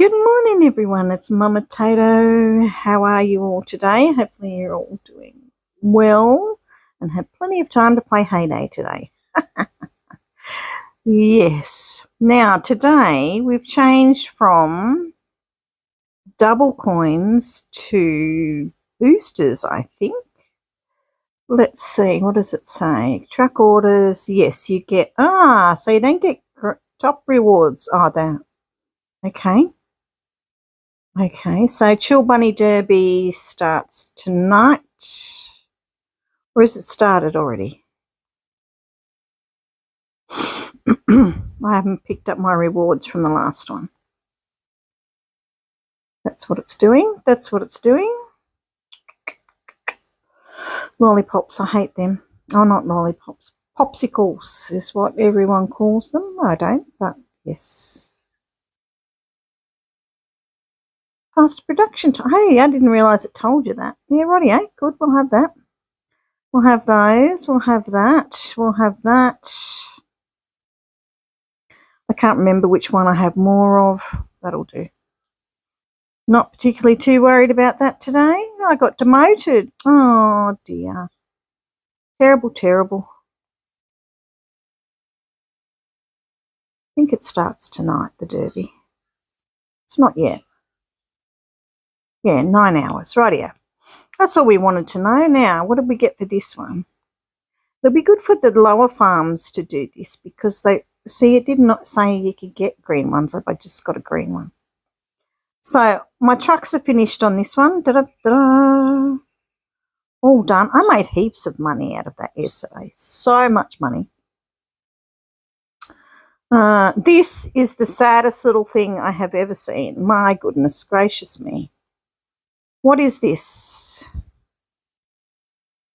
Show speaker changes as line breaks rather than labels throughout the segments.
Good morning, everyone. It's Mumma Tato. How are you all today? Hopefully you're all doing well and have plenty of time to play Hay Day today. Yes. Now, today we've changed from double coins to boosters, I think. Let's see. What does it say? Track orders. Yes, you get... so you don't get top rewards either. Okay. Okay, so Chill Bunny Derby starts tonight. Or has it started already? I haven't picked up my rewards from the last one. That's what it's doing. That's what it's doing. Lollipops, I hate them. Oh, not lollipops. Popsicles is what everyone calls them. I don't, but yes. Faster production time. Hey, I didn't realise it told you that. Yeah, righty, good, we'll have that. We'll have those. We'll have that. We'll have that. I can't remember which one I have more of. That'll do. Not particularly too worried about that today. I got demoted. Oh, dear. Terrible, terrible. I think it starts tonight, the Derby. It's not yet. Yeah, 9 hours. Rightio. That's all we wanted to know. Now, what did we get for this one? It'll be good for the lower farms to do this because they... See, it did not say you could get green ones. I just got a green one. So, my trucks are finished on this one. Da-da-da-da. All done. I made heaps of money out of that yesterday. So much money. This is the saddest little thing I have ever seen. My goodness gracious me. What is this?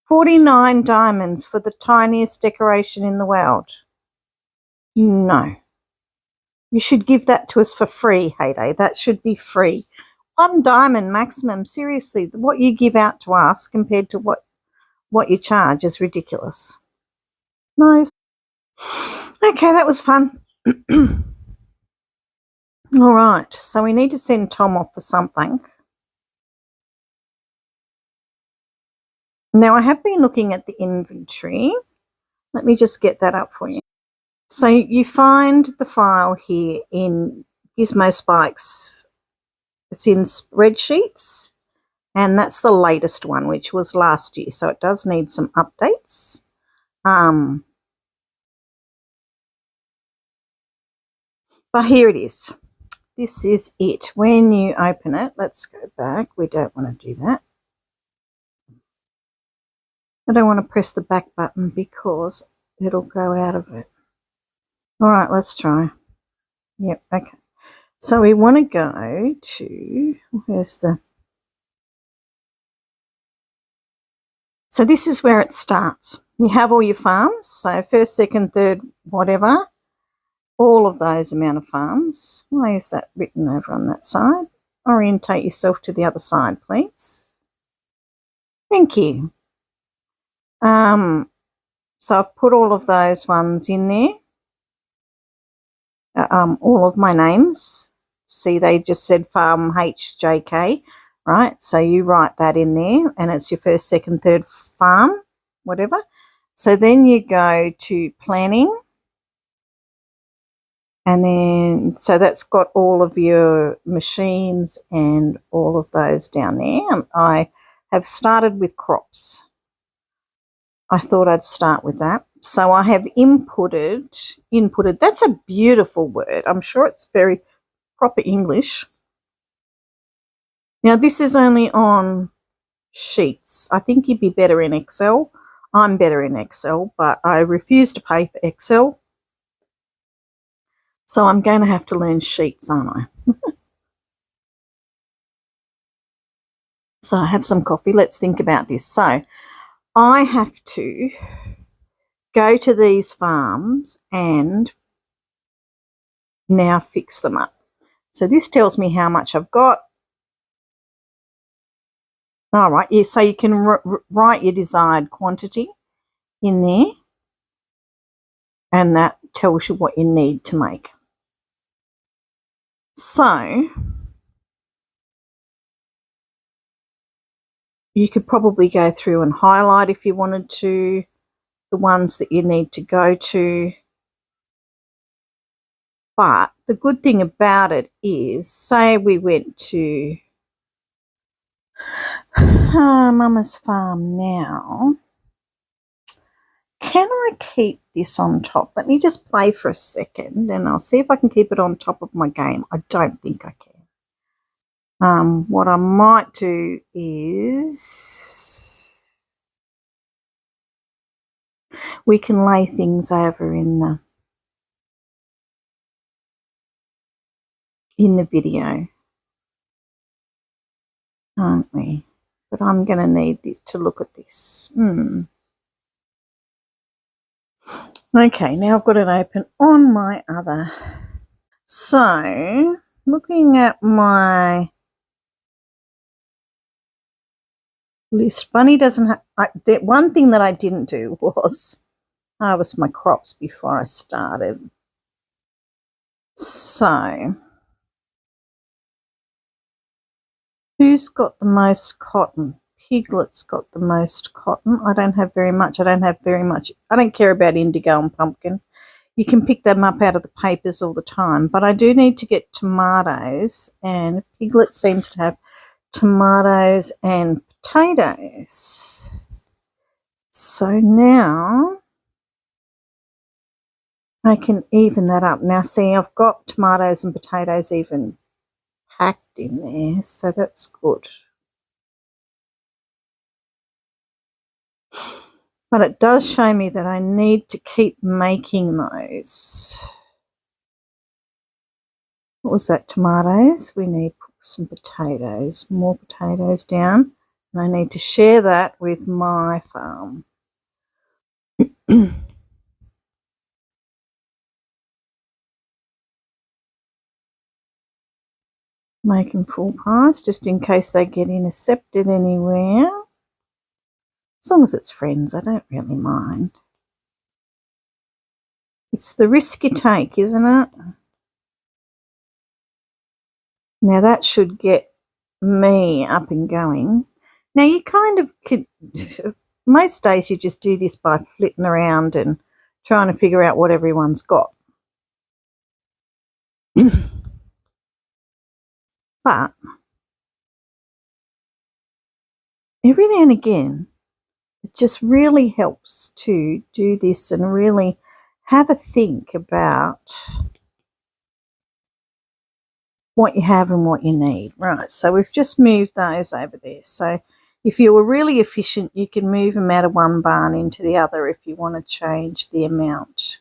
49 diamonds for the tiniest decoration in the world. No. You should give that to us for free, Hay Day. That should be free. 1 diamond maximum. Seriously, what you give out to us compared to what you charge is ridiculous. No. Okay, that was fun. All right, so we need to send Tom off for something. Now, I have been looking at the inventory. Let me just get that up for you. So you find the file here in Gizmo Spikes. It's in spreadsheets, and that's the latest one, which was last year. So it does need some updates. But here it is. This is it. When you open it, let's go back. We don't want to do that. I don't want to press the back button because it'll go out of it. All right, let's try. Yep, okay. So we want to go to, where's the... So this is where it starts. You have all your farms. So first, second, third, whatever. All of those amount of farms. Why is that written over on that side? Orientate yourself to the other side, please. Thank you. So I've put all of those ones in there. All of my names. See, they just said farm HJK, right? So you write that in there, and it's your first, second, third farm, whatever. So then you go to planning. And then, so that's got all of your machines and all of those down there. I have started with crops. I thought I'd start with that. So I have inputted, that's a beautiful word. I'm sure it's very proper English. Now, this is only on sheets. I think you'd be better in Excel. I'm better in Excel, but I refuse to pay for Excel. So I'm going to have to learn sheets, aren't I? So I have some coffee. Let's think about this. So I have to go to these farms and now fix them up. So this tells me how much I've got. All right, yeah, so you can write your desired quantity in there, and that tells you what you need to make. So you could probably go through and highlight if you wanted to, the ones that you need to go to. But the good thing about it is, say we went to Mumma's farm now. Can I keep this on top? Let me just play for a second and I'll see if I can keep it on top of my game. I don't think I can. What I might do is we can lay things over in the video, aren't we? But I'm going to need this to look at this. Okay, now I've got it open on my other. So, looking at my list, Bunny doesn't have. The one thing that I didn't do was harvest my crops before I started. So, who's got the most cotton? Piglet's got the most cotton. I don't have very much. I don't care about indigo and pumpkin. You can pick them up out of the papers all the time. But I do need to get tomatoes, and Piglet seems to have tomatoes and potatoes. So now I can even that up. Now see, I've got tomatoes and potatoes even packed in there, so that's good. But it does show me that I need to keep making those. What was that? Tomatoes. We need some potatoes, more potatoes down. And I need to share that with my farm. Making full pies just in case they get intercepted anywhere. As long as it's friends, I don't really mind. It's the risk you take, isn't it? Now that should get me up and going. Now you kind of could, most days you just do this by flitting around and trying to figure out what everyone's got. But every now and again, it just really helps to do this and really have a think about what you have and what you need. Right, so we've just moved those over there. So if you were really efficient, you can move them out of one barn into the other if you want to change the amount.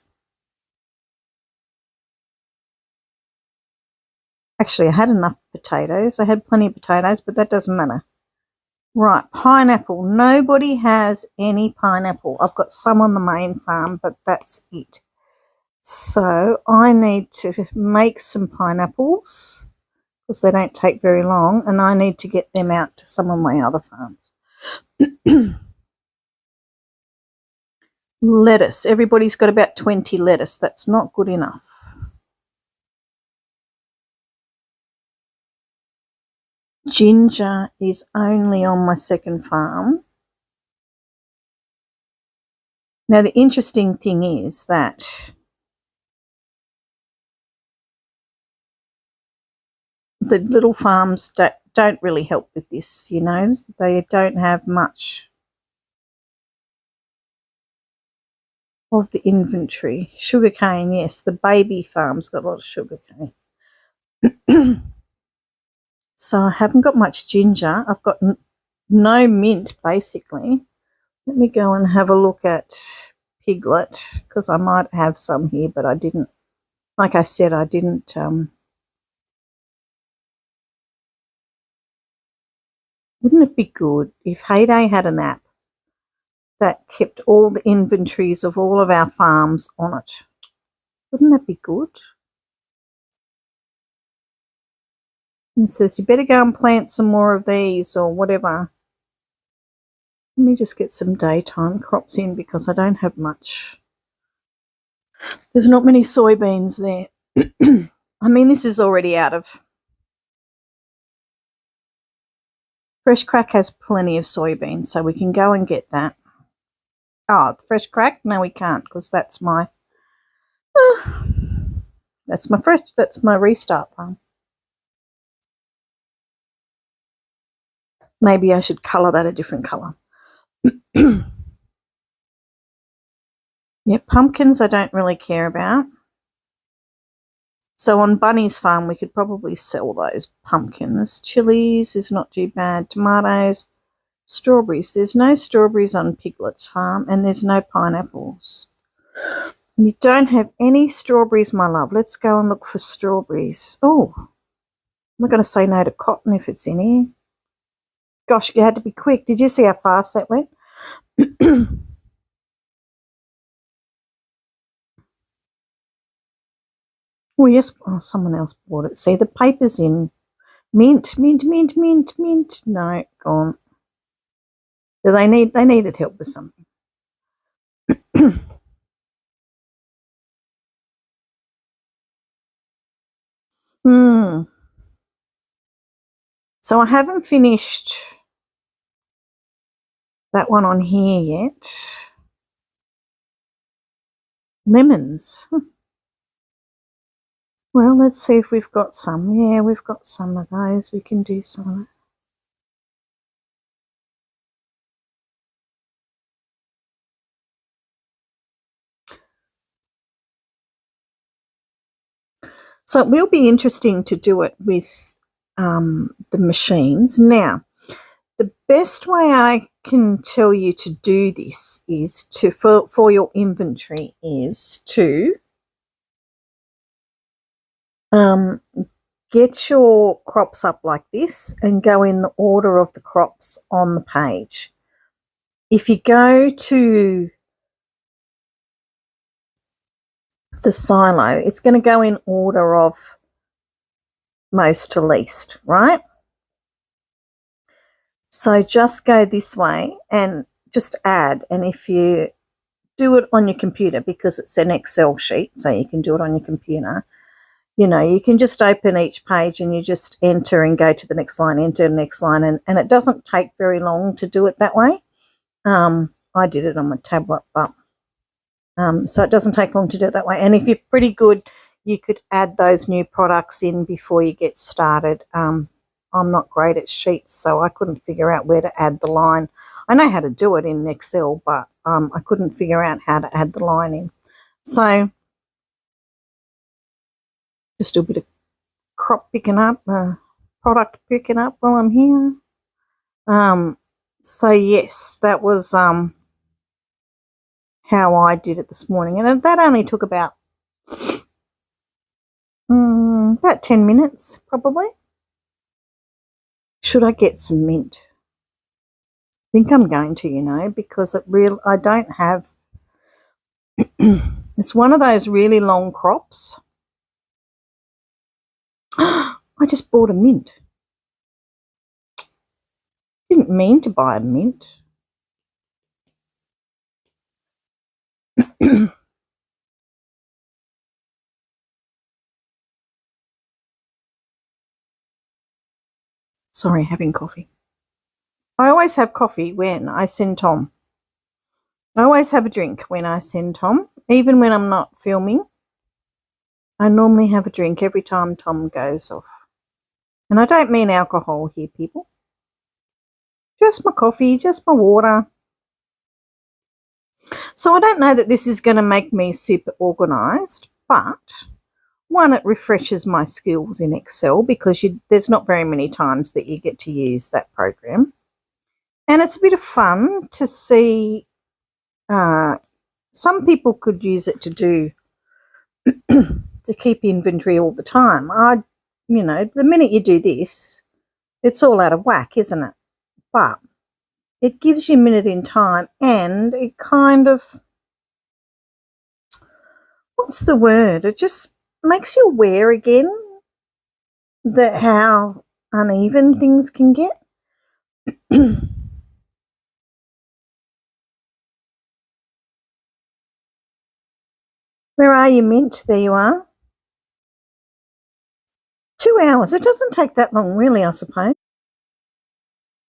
Actually, I had enough potatoes. I had plenty of potatoes, but that doesn't matter. Right, pineapple. Nobody has any pineapple. I've got some on the main farm, but that's it. So I need to make some pineapples because they don't take very long, and I need to get them out to some of my other farms. Lettuce. Everybody's got about 20 lettuce. That's not good enough. Ginger is only on my second farm. Now, the interesting thing is that the little farms don't really help with this, you know. They don't have much of the inventory. Sugarcane, yes, the baby farm's got a lot of sugarcane. So I haven't got much ginger. I've got no mint, basically. Let me go and have a look at Piglet because I might have some here, but I didn't. Like I said, I didn't. Wouldn't it be good if Heyday had an app that kept all the inventories of all of our farms on it? Wouldn't that be good? And says, you better go and plant some more of these or whatever. Let me just get some daytime crops in because I don't have much. There's not many soybeans there. I mean, this is already out of Fresh Crack has plenty of soybeans, so we can go and get that. Oh, Fresh Crack? No, we can't, because that's my that's my restart farm. Maybe I should colour that a different colour. Yeah, pumpkins I don't really care about. So on Bunny's farm we could probably sell those pumpkins. Chilies is not too bad. Tomatoes, strawberries. There's no strawberries on Piglet's farm, and there's no pineapples. You don't have any strawberries, my love. Let's go and look for strawberries. Oh, I'm not going to say no to cotton if it's in here. Gosh, you had to be quick. Did you see how fast that went? Oh, yes. Oh, someone else bought it. See, the paper's in. Mint, mint, mint, mint, mint. No, gone. They needed help with something. So I haven't finished that one on here yet. Lemons. Well, let's see if we've got some. Yeah, we've got some of those. We can do some of that. So it will be interesting to do it with the machines. Now, the best way I can tell you to do this is to, for your inventory, is to get your crops up like this and go in the order of the crops on the page. If you go to the silo, it's going to go in order of most to least, right? So just go this way and just add. And if you do it on your computer, because it's an Excel sheet, so you can do it on your computer, you know, you can just open each page and you just enter and go to the next line, enter the next line, and it doesn't take very long to do it that way. I did it on my tablet, but so it doesn't take long to do it that way. And if you're pretty good, you could add those new products in before you get started. I'm not great at sheets, so I couldn't figure out where to add the line. I know how to do it in Excel, but I couldn't figure out how to add the line in. So just do a bit of crop picking up, product picking up while I'm here. So yes, that was how I did it this morning, and that only took about 10 minutes probably. Should I get some mint? I think I'm going to, you know, because I don't have it's one of those really long crops. I just bought a mint. Didn't mean to buy a mint. Sorry, having coffee. I always have coffee when I send Tom. I always have a drink when I send Tom, even when I'm not filming. I normally have a drink every time Tom goes off. And I don't mean alcohol here, people. Just my coffee, just my water. So I don't know that this is going to make me super organised, but one, it refreshes my skills in Excel because there's not very many times that you get to use that program. And it's a bit of fun to see. Some people could use it to do to keep inventory all the time. You know, the minute you do this, it's all out of whack, isn't it? But it gives you a minute in time, and it kind of, what's the word? It just makes you aware again that how uneven things can get. Where are you, Mint? There you are. 2 hours. It doesn't take that long, really, I suppose.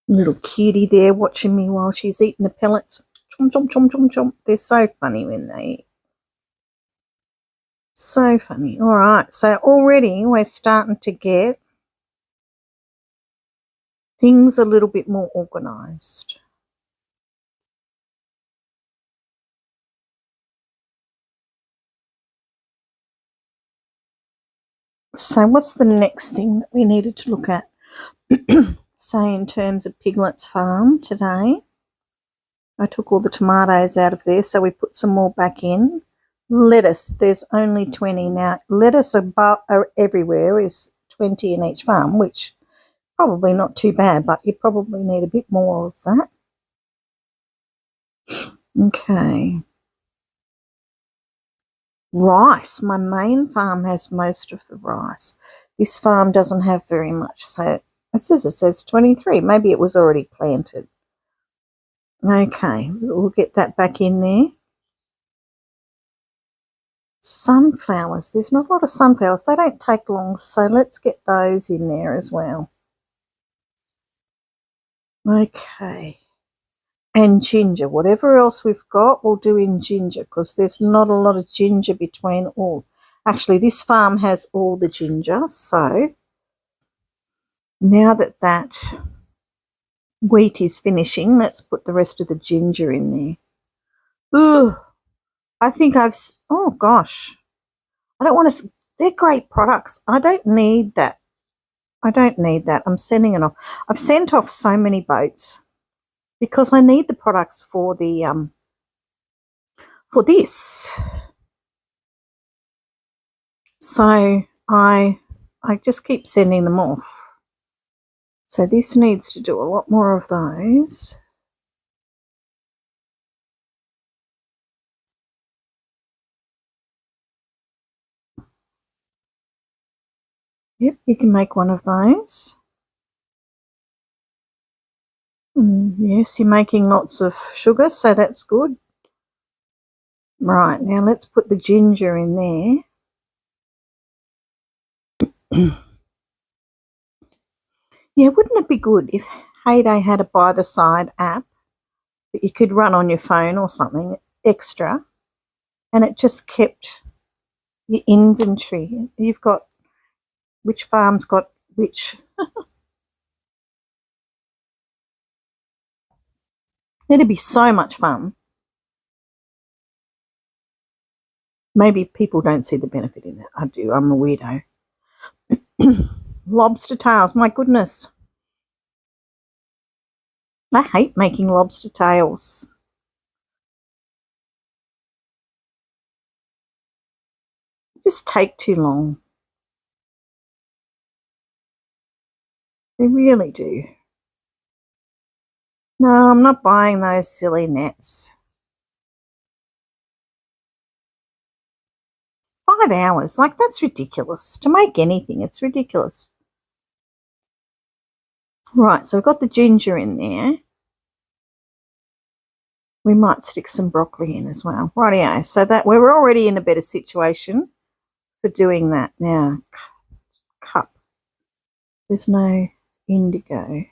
Little cutie there watching me while she's eating the pellets. Chomp, chomp, chomp, chomp, chomp. They're so funny when they eat. So funny. All right, so already we're starting to get things a little bit more organised. So what's the next thing that we needed to look at? Say in terms of Piglet's farm today. I took all the tomatoes out of there, so we put some more back in. Lettuce, there's only 20 now. Lettuce are everywhere, is 20 in each farm, which probably not too bad, but you probably need a bit more of that. Okay. Rice, my main farm has most of the rice. This farm doesn't have very much, so it says 23. Maybe it was already planted. Okay, we'll get that back in there. Sunflowers, there's not a lot of sunflowers. They don't take long, so let's get those in there as well. Okay. And ginger, whatever else we've got, we'll do in ginger because there's not a lot of ginger between all. Actually, this farm has all the ginger, so now that that wheat is finishing, let's put the rest of the ginger in there. Ugh, I think oh gosh, I don't want to, they're great products. I don't need that. I don't need that. I'm sending it off. I've sent off so many boats because I need the products for the for this. So I just keep sending them off. So this needs to do a lot more of those. Yep, you can make one of those. Yes, you're making lots of sugar, so that's good. Right, now let's put the ginger in there. Yeah, wouldn't it be good if Heyday had a By the Side app that you could run on your phone or something extra, and it just kept your inventory. You've got which farm's got which. It'd be so much fun. Maybe people don't see the benefit in that. I do. I'm a weirdo. Lobster tails. My goodness. I hate making lobster tails. They just take too long. They really do. No, I'm not buying those silly nets. 5 hours. Like, that's ridiculous. To make anything, it's ridiculous. Right, so we've got the ginger in there. We might stick some broccoli in as well. Rightio. So that we're already in a better situation for doing that. Now, cup. There's no indigo.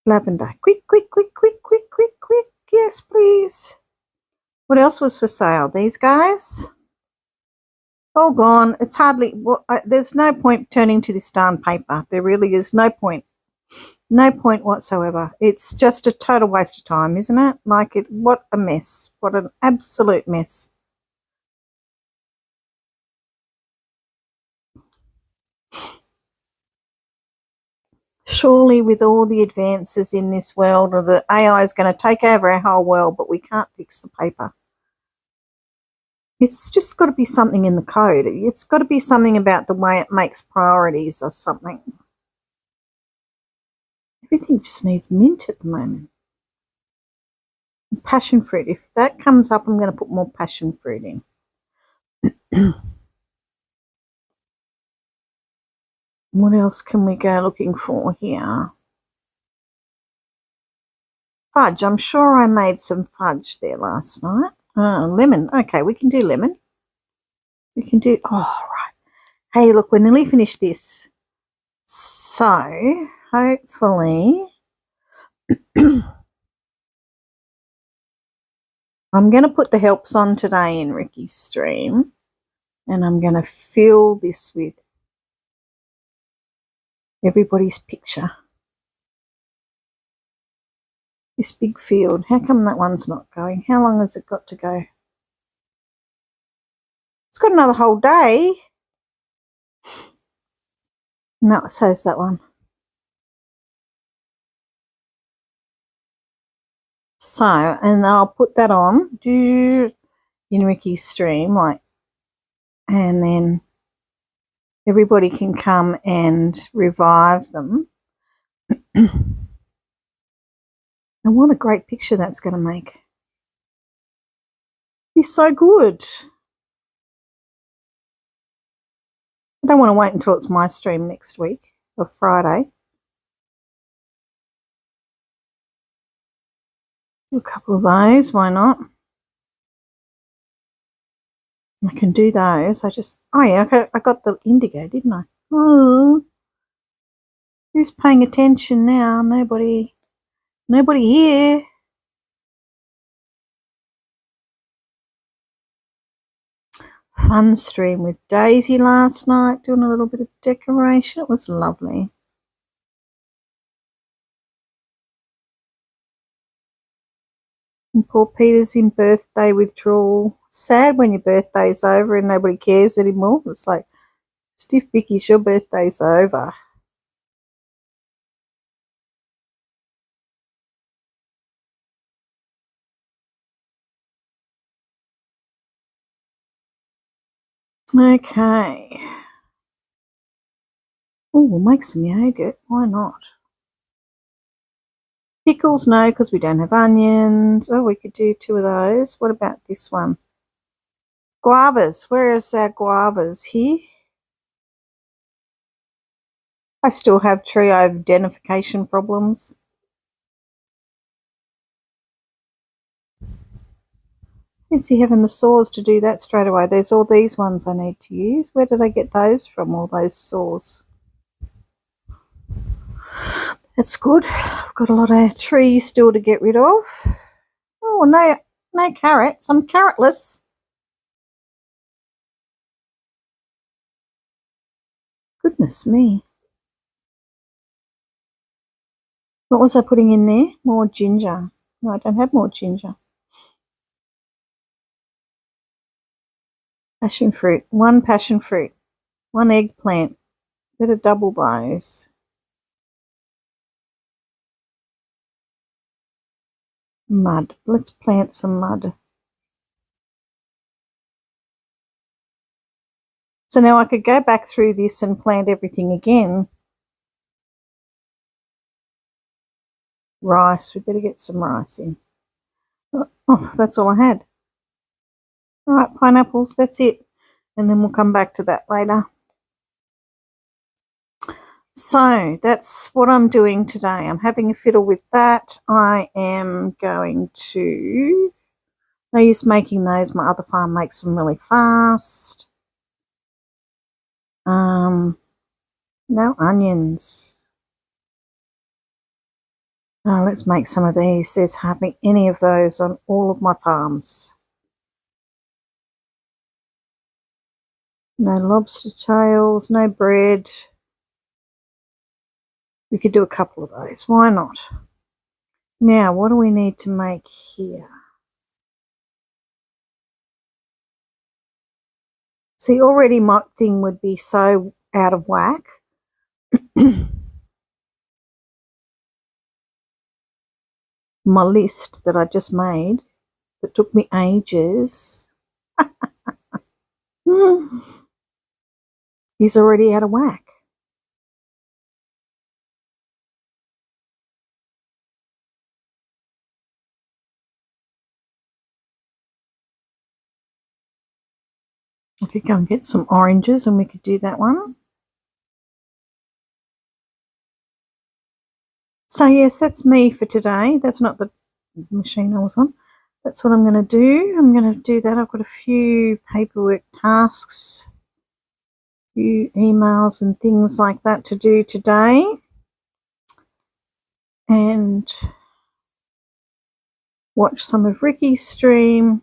Lavender. Quick, quick, quick, quick, quick, quick, quick. Yes, please. What else was for sale? These guys? All gone. It's hardly, there's no point turning to this darn paper. There really is no point. No point whatsoever. It's just a total waste of time, isn't it? Like, what a mess. What an absolute mess. Surely with all the advances in this world, or the AI is going to take over our whole world, but we can't fix the paper. It's just got to be something in the code. It's got to be something about the way it makes priorities or something. Everything just needs mint at the moment. Passion fruit. If that comes up, I'm going to put more passion fruit in. What else can we go looking for here? Fudge. I'm sure I made some fudge there last night. Lemon. Okay, we can do lemon. We can do, oh, right. Hey, look, we're nearly finished this. So, hopefully, I'm going to put the helps on today in Ricky's stream, and I'm going to fill this with everybody's picture. This big field. How come that one's not going? How long has it got to go? It's got another whole day. No, it says that one. So, and I'll put that on in Ricky's stream, and then everybody can come and revive them. And what a great picture that's going to make. Be so good. I don't want to wait until it's my stream next week or Friday. Do a couple of those, why not? I can do those. Oh yeah, I got the indigo, didn't I? Oh, who's paying attention now? Nobody here. Fun stream with Daisy last night, doing a little bit of decoration. It was lovely. And poor Peter's in birthday withdrawal. Sad when your birthday's over and nobody cares anymore. It's like, stiff bickies, your birthday's over. Okay. Oh, we'll make some yogurt. Why not? Pickles, no, because we don't have onions. Oh, we could do 2 of those. What about this one? Guavas. Where is our guavas? Here? I still have tree identification problems. Fancy having the saws to do that straight away. There's all these ones I need to use. Where did I get those from, all those saws? That's good. I've got a lot of trees still to get rid of. Oh, no carrots. I'm carrotless. Goodness me. What was I putting in there? More ginger. No, I don't have more ginger. Passion fruit. 1 passion fruit. 1 eggplant. Better double those. Mud. Let's plant some mud. So now I could go back through this and plant everything again. Rice. We better get some rice in. Oh, that's all I had. All right, pineapples. That's it. And then we'll come back to that later. So that's what I'm doing today. I'm having a fiddle with that. I am going to... No use making those. My other farm makes them really fast. No onions. Oh, let's make some of these. There's hardly any of those on all of my farms. No lobster tails, no bread. We could do a couple of those. Why not? Now, what do we need to make here? See, already my thing would be so out of whack. My list that I just made, that took me ages, is already out of whack. I could go and get some oranges and we could do that one. So yes, that's me for today. That's not the machine I was on. That's what I'm going to do. I'm going to do that. I've got a few paperwork tasks, a few emails and things like that to do today. And watch some of Ricky's stream.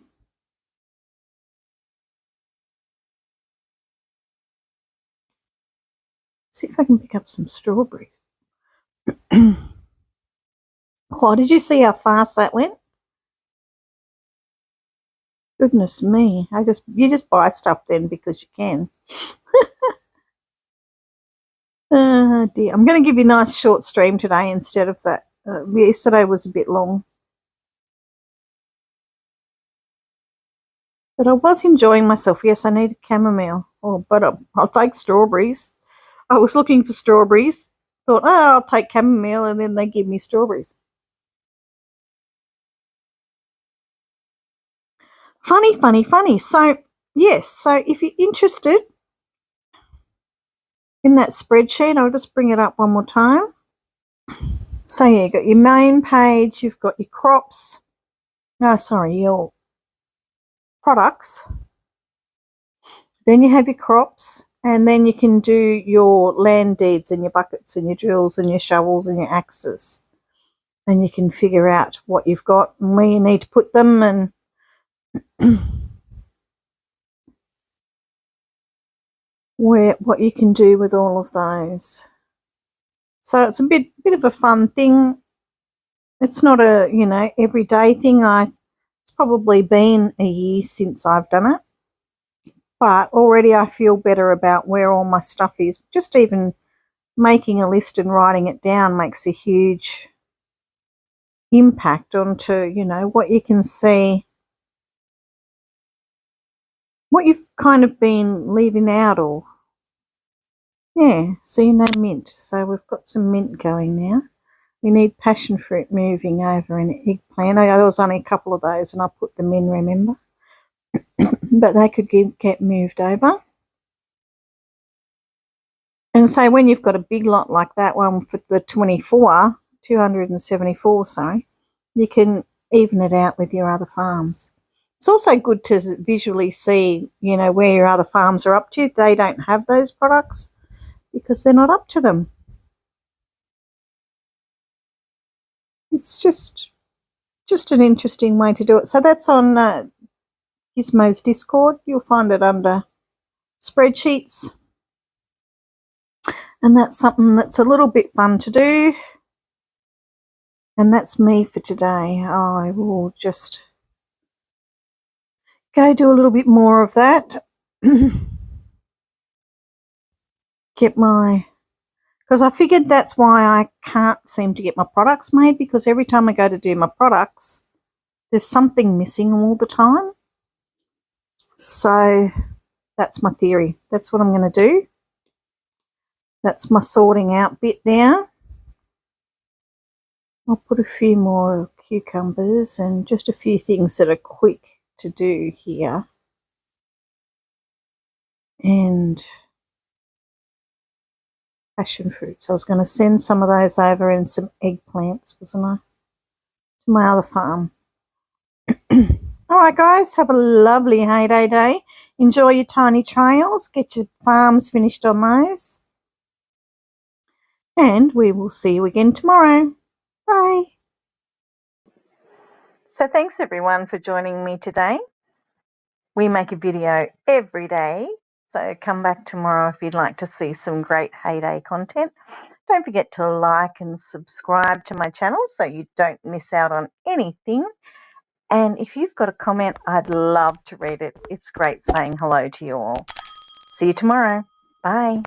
See if I can pick up some strawberries. Oh, did you see how fast that went? Goodness me. You just buy stuff then because you can. Oh dear. I'm going to give you a nice short stream today instead of that. Yesterday was a bit long. But I was enjoying myself. Yes, I needed chamomile. Oh, but I'll take strawberries. I was looking for strawberries. Thought, oh, I'll take chamomile, and then they give me strawberries. Funny, funny, funny. So, yes, so if you're interested in that spreadsheet, I'll just bring it up one more time. So, yeah, you've got your main page, you've got your crops. Your products. Then you have your crops, and then you can do your land deeds and your buckets and your drills and your shovels and your axes. And you can figure out what you've got and where you need to put them and what you can do with all of those. So it's a bit of a fun thing. It's not a, everyday thing. It's probably been a year since I've done it. But already I feel better about where all my stuff is. Just even making a list and writing it down makes a huge impact onto, what you can see, what you've kind of been leaving out or, yeah, see, mint. So we've got some mint going now. We need passion fruit moving over an eggplant. There was only a couple of those and I put them in, remember? But they could get moved over. And so when you've got a big lot like that one for the 274, you can even it out with your other farms. It's also good to visually see, where your other farms are up to. They don't have those products because they're not up to them. It's just an interesting way to do it. So that's on Gizmo's Discord. You'll find it under spreadsheets. And that's something that's a little bit fun to do. And that's me for today. I will just go do a little bit more of that. Because I figured that's why I can't seem to get my products made, because every time I go to do my products, there's something missing all the time. So that's my theory. That's what I'm going to do. That's my sorting out bit there. I'll put a few more cucumbers and just a few things that are quick to do here. And passion fruits. I was going to send some of those over and some eggplants, wasn't I? To my other farm. All right, guys, have a lovely heyday day. Enjoy your tiny trails. Get your farms finished on those. And we will see you again tomorrow. Bye. So thanks, everyone, for joining me today. We make a video every day, so come back tomorrow if you'd like to see some great heyday content. Don't forget to like and subscribe to my channel so you don't miss out on anything. And if you've got a comment, I'd love to read it. It's great saying hello to you all. See you tomorrow. Bye.